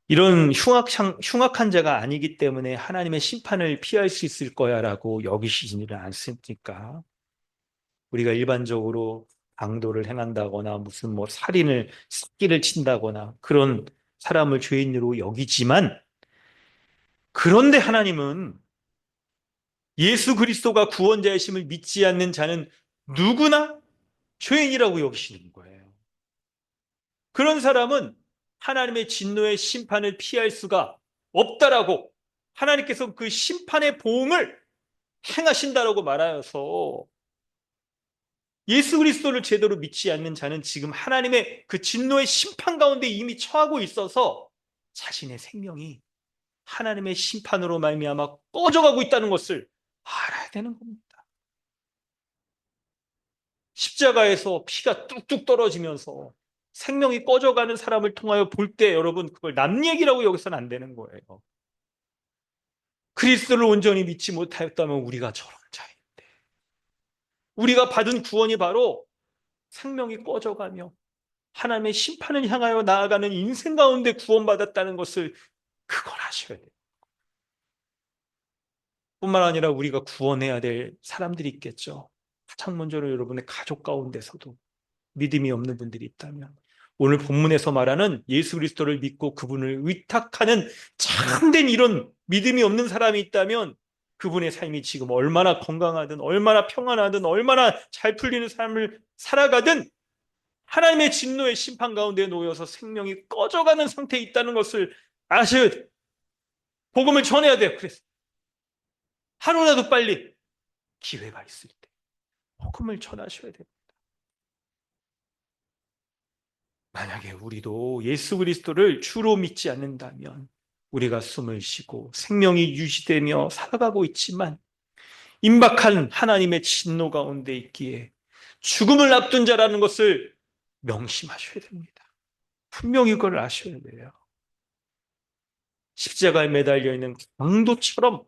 이런 흉악한 자가 아니기 때문에 하나님의 심판을 피할 수 있을 거야라고 여기시지는 않습니까? 우리가 일반적으로 강도를 행한다거나 무슨 뭐 살인을, 사기를 친다거나 그런 사람을 죄인으로 여기지만, 그런데 하나님은 예수 그리스도가 구원자이심을 믿지 않는 자는 누구나 죄인이라고 여기시는 거예요. 그런 사람은 하나님의 진노의 심판을 피할 수가 없다라고, 하나님께서 그 심판의 보응을 행하신다라고 말하여서, 예수 그리스도를 제대로 믿지 않는 자는 지금 하나님의 그 진노의 심판 가운데 이미 처하고 있어서 자신의 생명이 하나님의 심판으로 말미암아 꺼져가고 있다는 것을 알아야 되는 겁니다. 십자가에서 피가 뚝뚝 떨어지면서 생명이 꺼져가는 사람을 통하여 볼 때, 여러분, 그걸 남 얘기라고 여기서는 안 되는 거예요. 그리스도를 온전히 믿지 못하였다면 우리가 저런 자인데, 우리가 받은 구원이 바로 생명이 꺼져가며 하나님의 심판을 향하여 나아가는 인생 가운데 구원받았다는 것을, 그걸 아셔야 돼요. 뿐만 아니라 우리가 구원해야 될 사람들이 있겠죠. 가장 먼저로 여러분의 가족 가운데서도 믿음이 없는 분들이 있다면, 오늘 본문에서 말하는 예수 그리스도를 믿고 그분을 의탁하는 참된 이런 믿음이 없는 사람이 있다면, 그분의 삶이 지금 얼마나 건강하든 얼마나 평안하든 얼마나 잘 풀리는 삶을 살아가든 하나님의 진노의 심판 가운데 놓여서 생명이 꺼져가는 상태에 있다는 것을 아셔야 돼요. 복음을 전해야 돼요. 그래서 하루라도 빨리 기회가 있을 때 복음을 전하셔야 돼요. 만약에 우리도 예수 그리스도를 주로 믿지 않는다면 우리가 숨을 쉬고 생명이 유지되며 살아가고 있지만, 임박한 하나님의 진노 가운데 있기에 죽음을 앞둔 자라는 것을 명심하셔야 됩니다. 분명히 그걸 아셔야 돼요. 십자가에 매달려 있는 강도처럼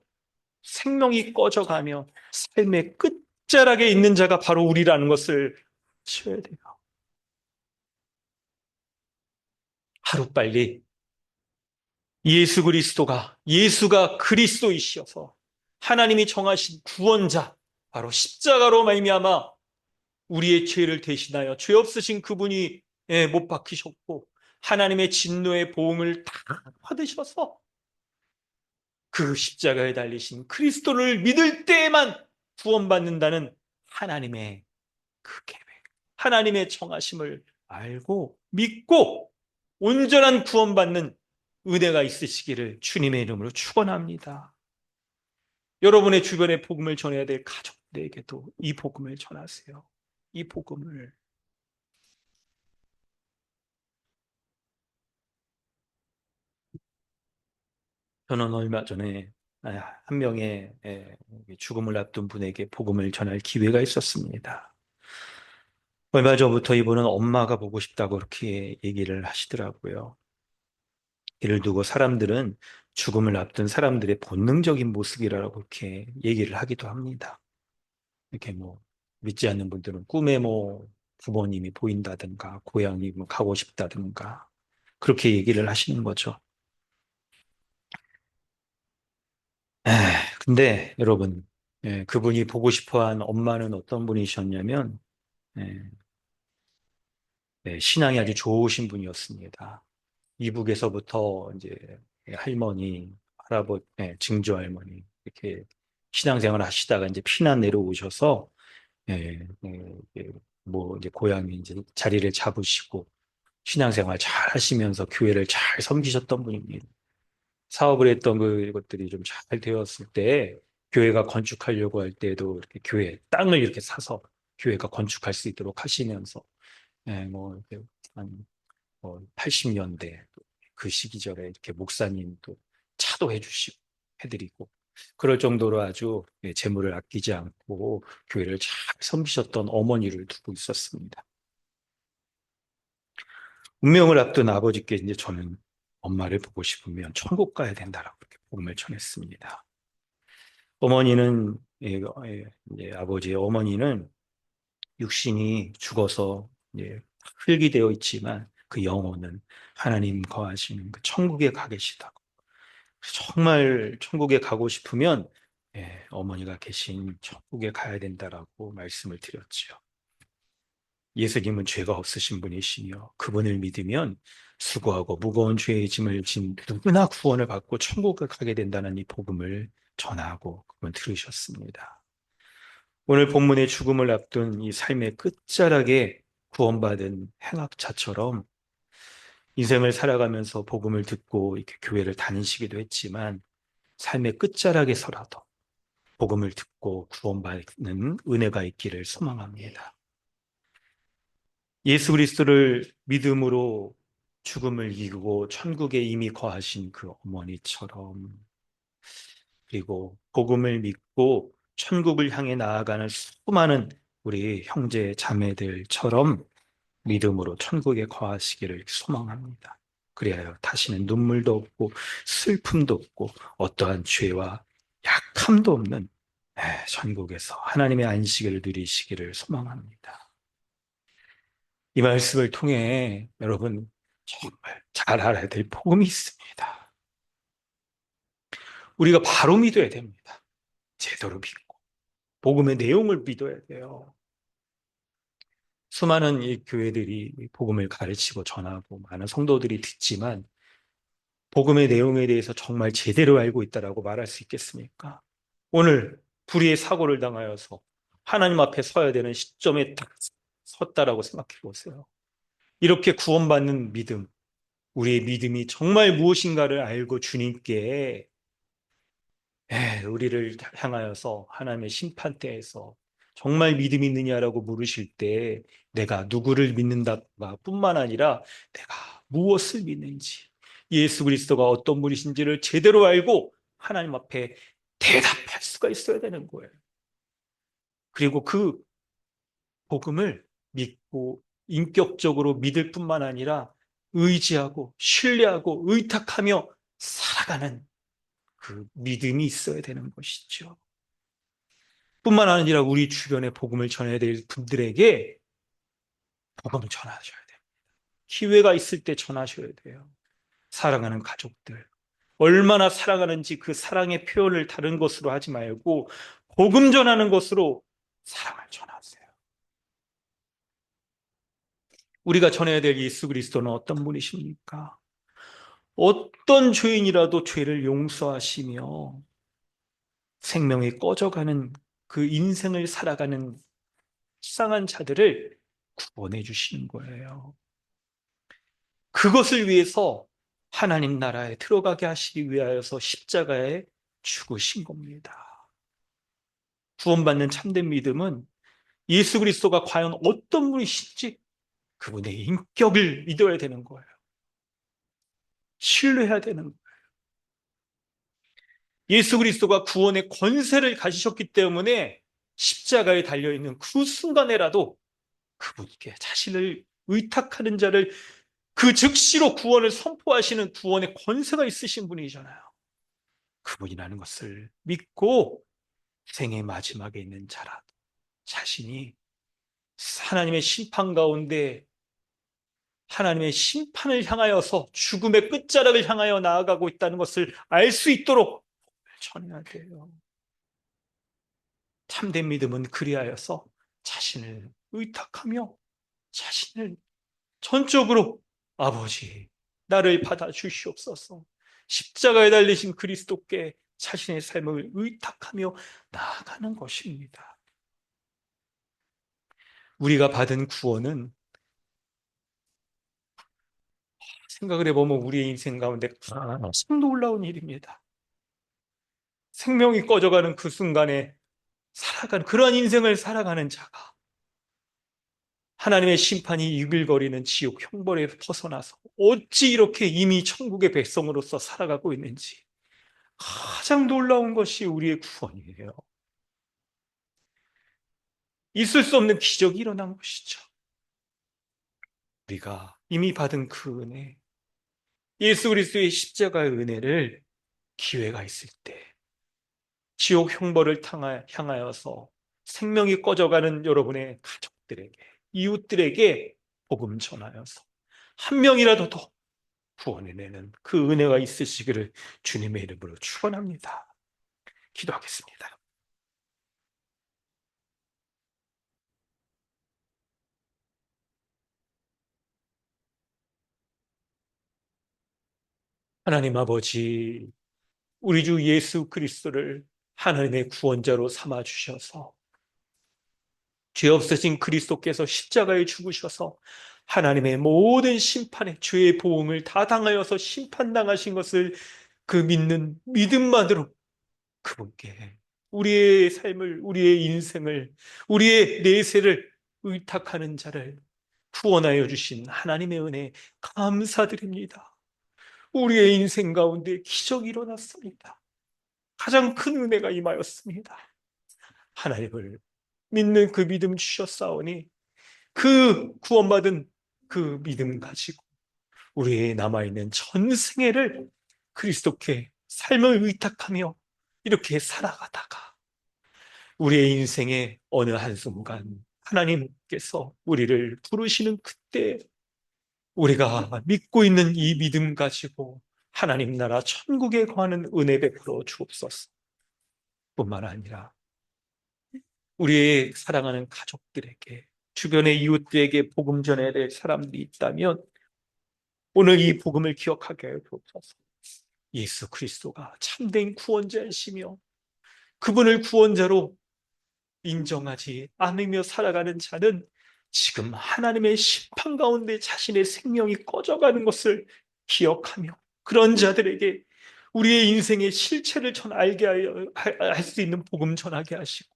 생명이 꺼져가며 삶의 끝자락에 있는 자가 바로 우리라는 것을 아셔야 돼요. 하루빨리 예수가 그리스도이시어서 하나님이 정하신 구원자, 바로 십자가로 말미암아 우리의 죄를 대신하여 죄 없으신 그분이 못 박히셨고 하나님의 진노의 보응을 다 받으셔서 그 십자가에 달리신 그리스도를 믿을 때에만 구원받는다는 하나님의 그 계획, 하나님의 정하심을 알고 믿고 온전한 구원받는 은혜가 있으시기를 주님의 이름으로 축원합니다. 여러분의 주변에 복음을 전해야 될 가족들에게도 이 복음을 전하세요. 이 복음을. 저는 얼마 전에 한 명의 죽음을 앞둔 분에게 복음을 전할 기회가 있었습니다. 얼마 전부터 이분은 엄마가 보고 싶다고 그렇게 얘기를 하시더라고요. 이를 두고 사람들은 죽음을 앞둔 사람들의 본능적인 모습이라고 그렇게 얘기를 하기도 합니다. 이렇게 뭐 믿지 않는 분들은 꿈에 뭐 부모님이 보인다든가 고향이 뭐 가고 싶다든가 그렇게 얘기를 하시는 거죠. 에, 근데 여러분, 그분이 보고 싶어한 엄마는 어떤 분이셨냐면, 에, 신앙이 아주 좋으신 분이었습니다. 이북에서부터 이제 할머니, 증조 할머니 이렇게 신앙생활 하시다가 이제 피난 내려오셔서 뭐 이제 고향에 이제 자리를 잡으시고 신앙생활 잘 하시면서 교회를 잘 섬기셨던 분입니다. 사업을 했던 그것들이 좀 잘 되었을 때 교회가 건축하려고 할 때도 이렇게 교회 땅을 이렇게 사서 교회가 건축할 수 있도록 하시면서 뭐 이렇게 한 80년대 그 시기절에 이렇게 목사님도 차도 해주시고 해드리고 그럴 정도로 아주 재물을 아끼지 않고 교회를 잘 섬기셨던 어머니를 두고 있었습니다. 운명을 앞둔 아버지께 이제 저는 엄마를 보고 싶으면 천국 가야 된다라고 그렇게 복음을 전했습니다. 어머니는 아버지의 어머니는 육신이 죽어서 흙이 되어 있지만 그 영혼은 하나님 거하시는 그 천국에 가 계시다고. 정말 천국에 가고 싶으면 어머니가 계신 천국에 가야 된다라고 말씀을 드렸지요. 예수님은 죄가 없으신 분이시며 그분을 믿으면 수고하고 무거운 죄의 짐을 진 누구나 구원을 받고 천국을 가게 된다는 이 복음을 전하고 그분 들으셨습니다. 오늘 본문의 죽음을 앞둔 이 삶의 끝자락에 구원받은 행악자처럼 인생을 살아가면서 복음을 듣고 이렇게 교회를 다니시기도 했지만 삶의 끝자락에서라도 복음을 듣고 구원받는 은혜가 있기를 소망합니다. 예수 그리스도를 믿음으로 죽음을 이기고 천국에 이미 거하신 그 어머니처럼, 그리고 복음을 믿고 천국을 향해 나아가는 수많은 우리 형제 자매들처럼 믿음으로 천국에 거하시기를 소망합니다. 그리하여 다시는 눈물도 없고 슬픔도 없고 어떠한 죄와 약함도 없는 천국에서 하나님의 안식을 누리시기를 소망합니다. 이 말씀을 통해 여러분 정말 잘 알아야 될 복음이 있습니다. 우리가 바로 믿어야 됩니다. 제대로 믿고 복음의 내용을 믿어야 돼요. 수많은 이 교회들이 복음을 가르치고 전하고 많은 성도들이 듣지만 복음의 내용에 대해서 정말 제대로 알고 있다라고 말할 수 있겠습니까? 오늘 불의의 사고를 당하여서 하나님 앞에 서야 되는 시점에 딱 섰다라고 생각해 보세요. 이렇게 구원받는 믿음, 우리의 믿음이 정말 무엇인가를 알고 주님께 우리를 향하여서 하나님의 심판대에서 정말 믿음 있느냐라고 물으실 때 내가 누구를 믿는다가 뿐만 아니라 내가 무엇을 믿는지, 예수 그리스도가 어떤 분이신지를 제대로 알고 하나님 앞에 대답할 수가 있어야 되는 거예요. 그리고 그 복음을 믿고 인격적으로 믿을 뿐만 아니라 의지하고 신뢰하고 의탁하며 살아가는 그 믿음이 있어야 되는 것이죠. 뿐만 아니라 우리 주변에 복음을 전해야 될 분들에게 복음을 전하셔야 돼요. 기회가 있을 때 전하셔야 돼요. 사랑하는 가족들, 얼마나 사랑하는지 그 사랑의 표현을 다른 것으로 하지 말고 복음 전하는 것으로 사랑을 전하세요. 우리가 전해야 될 예수 그리스도는 어떤 분이십니까? 어떤 죄인이라도 죄를 용서하시며 생명이 꺼져가는 그 인생을 살아가는 불쌍한 자들을 구원해 주시는 거예요. 그것을 위해서 하나님 나라에 들어가게 하시기 위하여서 십자가에 죽으신 겁니다. 구원받는 참된 믿음은 예수 그리스도가 과연 어떤 분이신지 그분의 인격을 믿어야 되는 거예요. 신뢰해야 되는 거예요. 예수 그리스도가 구원의 권세를 가지셨기 때문에 십자가에 달려있는 그 순간에라도 그분께 자신을 의탁하는 자를 그 즉시로 구원을 선포하시는 구원의 권세가 있으신 분이잖아요. 그분이라는 것을 믿고 생의 마지막에 있는 자라 자신이 하나님의 심판 가운데 하나님의 심판을 향하여서 죽음의 끝자락을 향하여 나아가고 있다는 것을 알 수 있도록 전해야 돼요. 참된 믿음은 그리하여서 자신을 의탁하며 자신을 전적으로 아버지 나를 받아 주시옵소서, 십자가에 달리신 그리스도께 자신의 삶을 의탁하며 나아가는 것입니다. 우리가 받은 구원은 생각을 해보면 우리의 인생 가운데 가장 놀라운 일입니다. 생명이 꺼져가는 그 순간에 살아가는 그러한 인생을 살아가는 자가 하나님의 심판이 이글거리는 지옥 형벌에서 벗어나서 어찌 이렇게 이미 천국의 백성으로서 살아가고 있는지 가장 놀라운 것이 우리의 구원이에요. 있을 수 없는 기적이 일어난 것이죠. 우리가 이미 받은 그 은혜, 예수 그리스도의 십자가의 은혜를 기회가 있을 때 지옥 형벌을 향하여서 생명이 꺼져가는 여러분의 가족들에게, 이웃들에게 복음 전하여서 한 명이라도 더 구원해내는 그 은혜가 있으시기를 주님의 이름으로 축원합니다. 기도하겠습니다. 하나님 아버지, 우리 주 예수 그리스도를 하나님의 구원자로 삼아 주셔서 죄 없으신 그리스도께서 십자가에 죽으셔서 하나님의 모든 심판에 죄의 보응을 다 당하여서 심판당하신 것을 그 믿는 믿음만으로 그분께 우리의 삶을, 우리의 인생을, 우리의 내세를 의탁하는 자를 구원하여 주신 하나님의 은혜 감사드립니다. 우리의 인생 가운데 기적이 일어났습니다. 가장 큰 은혜가 임하였습니다. 하나님을 믿는 그 믿음 주셨사오니 그 구원받은 그 믿음 가지고 우리의 남아있는 전생애를 그리스도께 삶을 의탁하며 이렇게 살아가다가 우리의 인생의 어느 한순간 하나님께서 우리를 부르시는 그때 우리가 믿고 있는 이 믿음 가지고 하나님 나라 천국에 거하는 은혜 베풀어 주옵소서. 뿐만 아니라 우리의 사랑하는 가족들에게 주변의 이웃들에게 복음 전해야 될 사람들이 있다면 오늘 이 복음을 기억하게 하여 주옵소서. 예수 그리스도가 참된 구원자이시며 그분을 구원자로 인정하지 않으며 살아가는 자는 지금 하나님의 심판 가운데 자신의 생명이 꺼져가는 것을 기억하며 그런 자들에게 우리의 인생의 실체를 전 알게 하여 할 수 있는 복음 전하게 하시고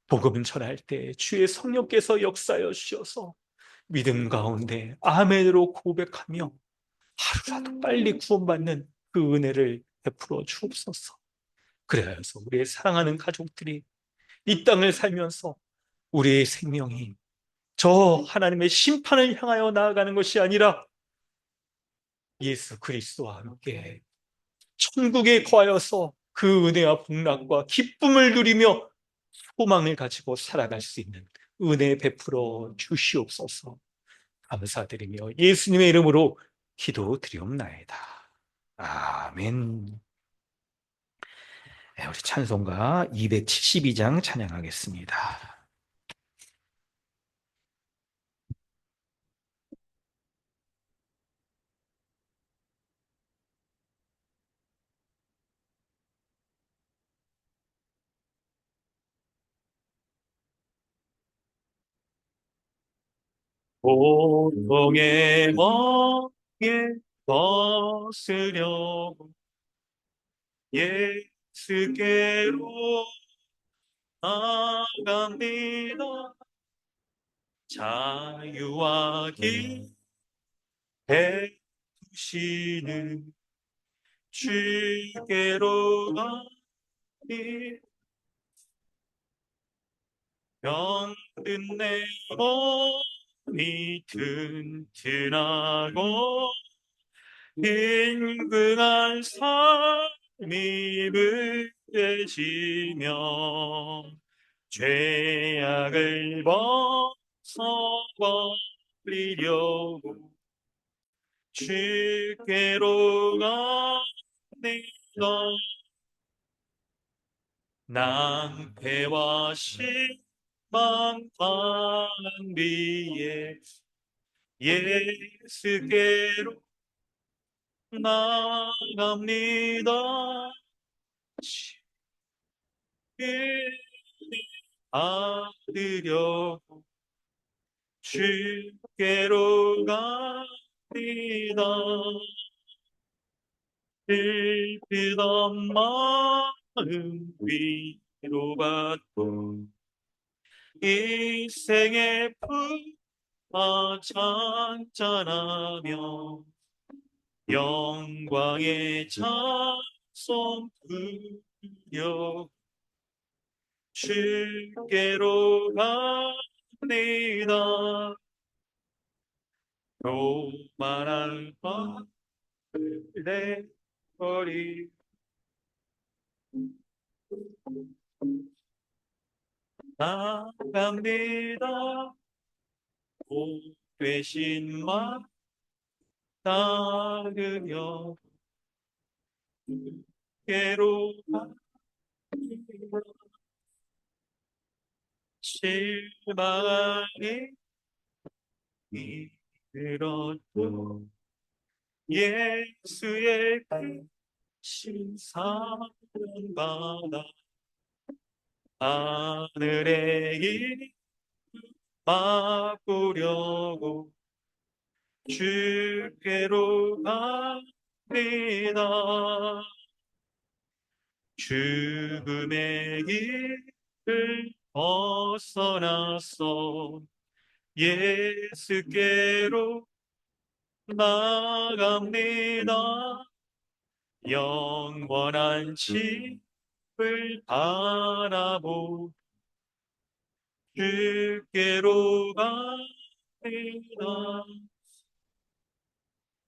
복음 전할 때 주의 성령께서 역사하여 주셔서 믿음 가운데 아멘으로 고백하며 하루라도 빨리 구원받는 그 은혜를 베풀어 주옵소서. 그래서 우리의 사랑하는 가족들이 이 땅을 살면서 우리의 생명이 저 하나님의 심판을 향하여 나아가는 것이 아니라 예수 그리스도와 함께 천국에 거하여서 그 은혜와 복락과 기쁨을 누리며 소망을 가지고 살아갈 수 있는 은혜 베풀어 주시옵소서. 감사드리며 예수님의 이름으로 기도드리옵나이다. 아멘. 네, 우리 찬송가 272장 찬양하겠습니다. 고통의 멍에 벗으려고 예수께로 나갑니다. 자유와 길 베푸시는 주께로 가니 병든 내 몸이 튼튼하고 든든한 삶이 부대지며 죄악을 벗어버리려고 주께로 갑니다. 낭패와 실망 방비에 예수께로 나갑니다. 받으려 주께로 갑니다. 슬프던 마음 위로받고 일생의 풍파 찬찬하며 영광의 찬송 부려 주께로 갑니다. 교만한 마음을 내버리 나갑니다. 복 되신 마 따르며 주께로 갑니다. 실망이 들었도 예수의 크신 사랑받아 하늘의 길 맛보려고 주께로 갑니다. 죽음의 길을 벗어나서 예수께로 나갑니다. 영원한 집을 바라보 주께로 갑니다.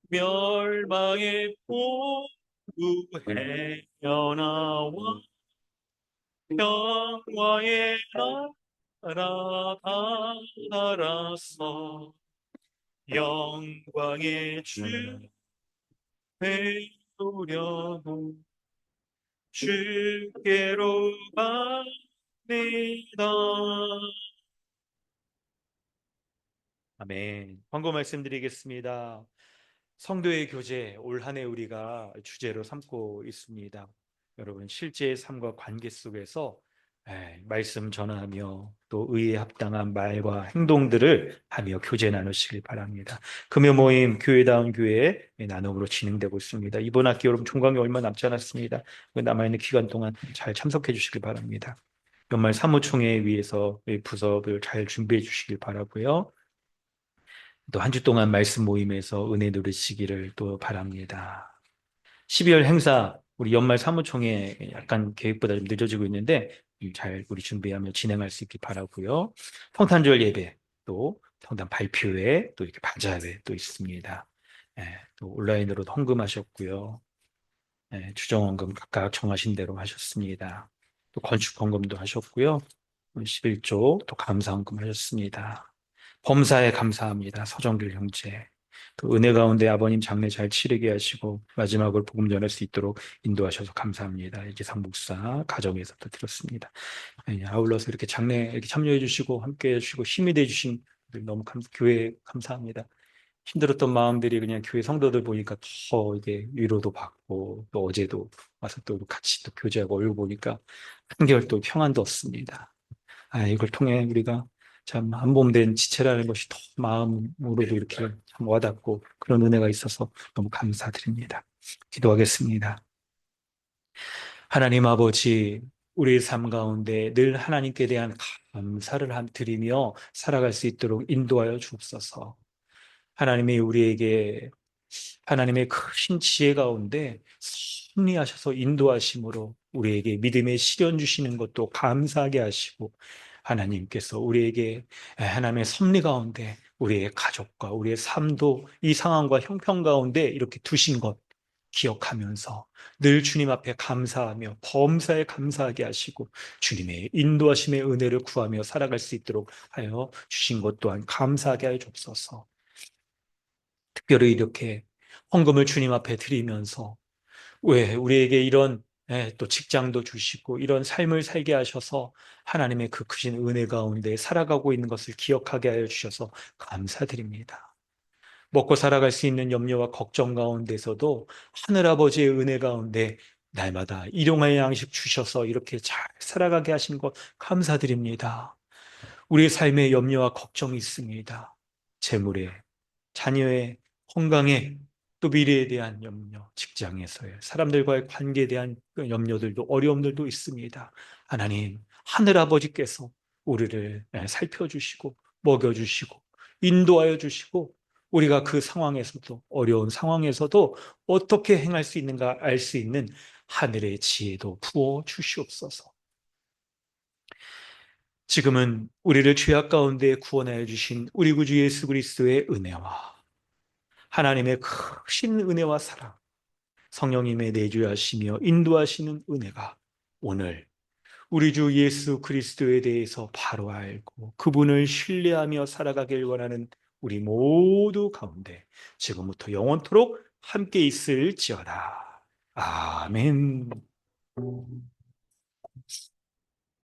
멸망의 포구에 연하와 평화의 나라 달아서 영광의 주 배우려고 주께로 갑니다. 아멘. 광고 말씀드리겠습니다. 성도의 교제, 올 한 해 우리가 주제로 삼고 있습니다. 여러분, 실제의 삶과 관계 속에서 말씀 전하며 또 의에 합당한 말과 행동들을 하며 교제 나누시길 바랍니다. 금요 모임 교회다운 교회 나눔으로 진행되고 있습니다. 이번 학기 여러분 종강이 얼마 남지 않았습니다. 남아있는 기간 동안 잘 참석해 주시길 바랍니다. 연말 사무총회 위해서 부서를 잘 준비해 주시길 바라고요. 또 한 주 동안 말씀 모임에서 은혜 누리시기를 또 바랍니다. 12월 행사 우리 연말 사무총회 약간 계획보다 좀 늦어지고 있는데 잘 우리 준비하며 진행할 수 있길 바라고요. 성탄절 예배 또 성탄 발표회 또 이렇게 바자회 또 있습니다. 또 온라인으로도 헌금하셨고요. 추정 헌금 각각 정하신 대로 하셨습니다. 또 건축 헌금도 하셨고요. 11조 또 감사 헌금 하셨습니다. 범사에 감사합니다. 서정길 형제. 또 은혜 가운데 아버님 장례 잘 치르게 하시고 마지막으로 복음 전할 수 있도록 인도하셔서 감사합니다. 이기상 목사 가정에서도 들었습니다. 아울러서 이렇게 장례 이렇게 참여해 주시고 함께 해 주시고 힘이 돼 주신 분들 너무 교회 감사합니다. 힘들었던 마음들이 그냥 교회 성도들 보니까 더 이게 위로도 받고 또 어제도 와서 또 같이 또 교제하고 얼굴 보니까 한결 또 평안도 얻습니다. 이걸 통해 우리가 참 한몸된 지체라는 것이 더 마음으로도 이렇게 참 와닿고 그런 은혜가 있어서 너무 감사드립니다. 기도하겠습니다. 하나님 아버지, 우리의 삶 가운데 늘 하나님께 대한 감사를 드리며 살아갈 수 있도록 인도하여 주옵소서. 하나님이 우리에게 하나님의 크신 지혜 가운데 섭리하셔서 인도하심으로 우리에게 믿음의 시련 주시는 것도 감사하게 하시고 하나님께서 우리에게 하나님의 섭리 가운데 우리의 가족과 우리의 삶도 이 상황과 형편 가운데 이렇게 두신 것 기억하면서 늘 주님 앞에 감사하며 범사에 감사하게 하시고 주님의 인도하심의 은혜를 구하며 살아갈 수 있도록 하여 주신 것 또한 감사하게 하여 주옵소서. 특별히 이렇게 헌금을 주님 앞에 드리면서 왜 우리에게 이런 또 직장도 주시고 이런 삶을 살게 하셔서 하나님의 그 크신 은혜 가운데 살아가고 있는 것을 기억하게 하여 주셔서 감사드립니다. 먹고 살아갈 수 있는 염려와 걱정 가운데서도 하늘아버지의 은혜 가운데 날마다 일용할 양식 주셔서 이렇게 잘 살아가게 하신 것 감사드립니다. 우리의 삶에 염려와 걱정이 있습니다. 재물에, 자녀의 건강에, 또 미래에 대한 염려, 직장에서의 사람들과의 관계에 대한 염려들도 어려움들도 있습니다. 하나님, 하늘아버지께서 우리를 살펴주시고 먹여주시고 인도하여 주시고 우리가 그 상황에서도 어려운 상황에서도 어떻게 행할 수 있는가 알 수 있는 하늘의 지혜도 부어 주시옵소서. 지금은 우리를 죄악 가운데 구원하여 주신 우리 구주 예수 그리스도의 은혜와 하나님의 크신 은혜와 사랑, 성령님의 내주하시며 인도하시는 은혜가 오늘 우리 주 예수 그리스도에 대해서 바로 알고 그분을 신뢰하며 살아가길 원하는 우리 모두 가운데 지금부터 영원토록 함께 있을지어다. 아멘.